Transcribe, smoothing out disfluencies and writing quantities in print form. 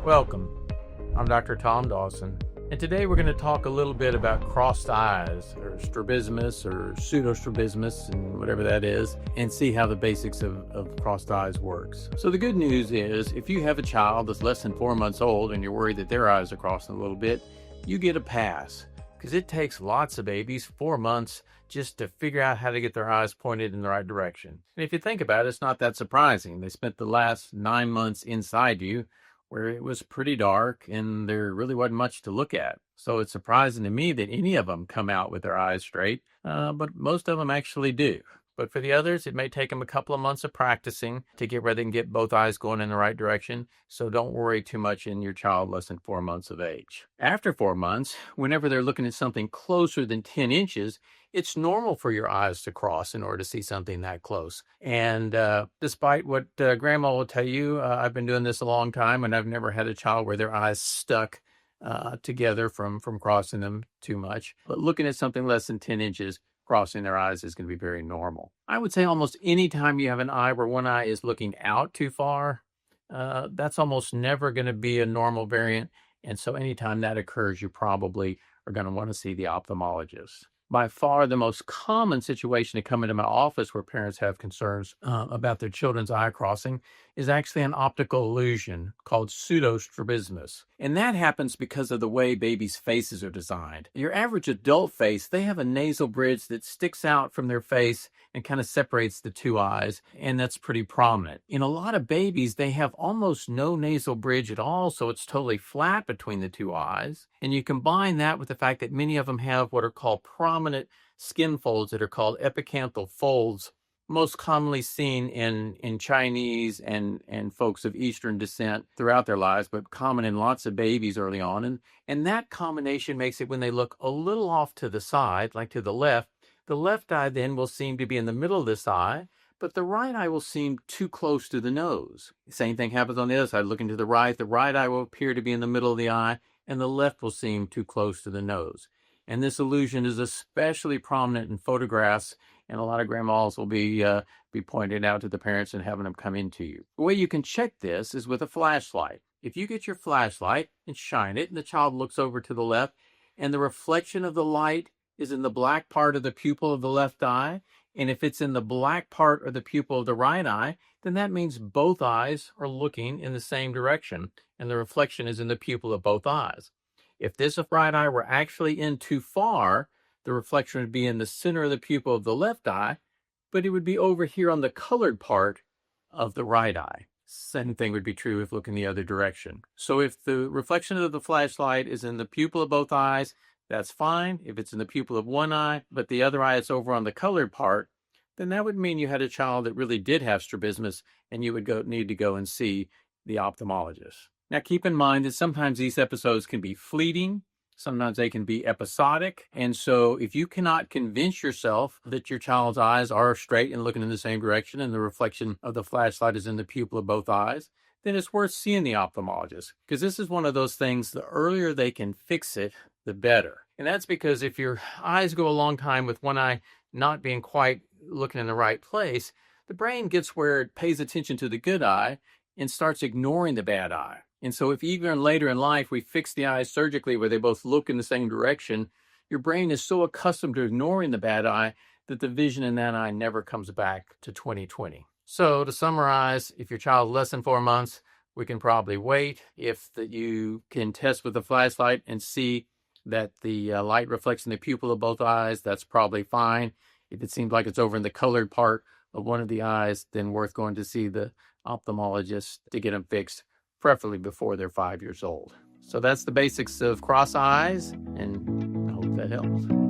Welcome. I'm Dr. Tom Dawson, and today we're going to talk a little bit about crossed eyes, or strabismus, or pseudostrabismus, and whatever that is, and see how the basics of crossed eyes works. So the good news is, if you have a child that's less than 4 months old and you're worried that their eyes are crossing a little bit, you get a pass, because it takes lots of babies 4 months just to figure out how to get their eyes pointed in the right direction. And if you think about it, it's not that surprising. They spent the last 9 months inside you, where it was pretty dark and there really wasn't much to look at. So it's surprising to me that any of them come out with their eyes straight, but most of them actually do. But for the others, it may take them a couple of months of practicing to get where they can get both eyes going in the right direction. So don't worry too much in your child less than 4 months of age. After 4 months, whenever they're looking at something closer than 10 inches, it's normal for your eyes to cross in order to see something that close. And despite what grandma will tell you, I've been doing this a long time and I've never had a child where their eyes stuck together from crossing them too much. But looking at something less than 10 inches, crossing their eyes is going to be very normal. I would say almost any time you have an eye where one eye is looking out too far, that's almost never going to be a normal variant. And so anytime that occurs, you probably are going to want to see the ophthalmologist. By far the most common situation to come into my office where parents have concerns about their children's eye crossing is actually an optical illusion called pseudostrabismus. And that happens because of the way babies' faces are designed. Your average adult face, they have a nasal bridge that sticks out from their face and kind of separates the two eyes, and that's pretty prominent. In a lot of babies, they have almost no nasal bridge at all, so it's totally flat between the two eyes. And you combine that with the fact that many of them have what are called prominent skin folds that are called epicanthal folds, most commonly seen in Chinese and folks of Eastern descent throughout their lives, but common in lots of babies early on. And that combination makes it when they look a little off to the side, like to the left eye then will seem to be in the middle of this eye, but the right eye will seem too close to the nose. Same thing happens on the other side. Looking to the right eye will appear to be in the middle of the eye, and the left will seem too close to the nose. And this illusion is especially prominent in photographs, and a lot of grandmas will be pointed out to the parents and having them come into you. The way you can check this is with a flashlight. If you get your flashlight and shine it, and the child looks over to the left, and the reflection of the light is in the black part of the pupil of the left eye, and if it's in the black part of the pupil of the right eye, then that means both eyes are looking in the same direction, and the reflection is in the pupil of both eyes. If this right eye were actually in too far, the reflection would be in the center of the pupil of the left eye, but it would be over here on the colored part of the right eye. Same thing would be true if looking the other direction. So if the reflection of the flashlight is in the pupil of both eyes, that's fine. If it's in the pupil of one eye, but the other eye is over on the colored part, then that would mean you had a child that really did have strabismus, and you would need to go and see the ophthalmologist. Now, keep in mind that sometimes these episodes can be fleeting. Sometimes they can be episodic. And so if you cannot convince yourself that your child's eyes are straight and looking in the same direction and the reflection of the flashlight is in the pupil of both eyes, then it's worth seeing the ophthalmologist, because this is one of those things, the earlier they can fix it, the better. And that's because if your eyes go a long time with one eye not being quite looking in the right place, the brain gets where it pays attention to the good eye and starts ignoring the bad eye. And so if even later in life we fix the eyes surgically where they both look in the same direction, your brain is so accustomed to ignoring the bad eye that the vision in that eye never comes back to 20/20. So to summarize, if your child is less than 4 months, we can probably wait. If you can test with a flashlight and see that the light reflects in the pupil of both eyes, that's probably fine. If it seems like it's over in the colored part of one of the eyes, then worth going to see the ophthalmologist to get them fixed, preferably before they're 5 years old. So that's the basics of cross eyes, and I hope that helps.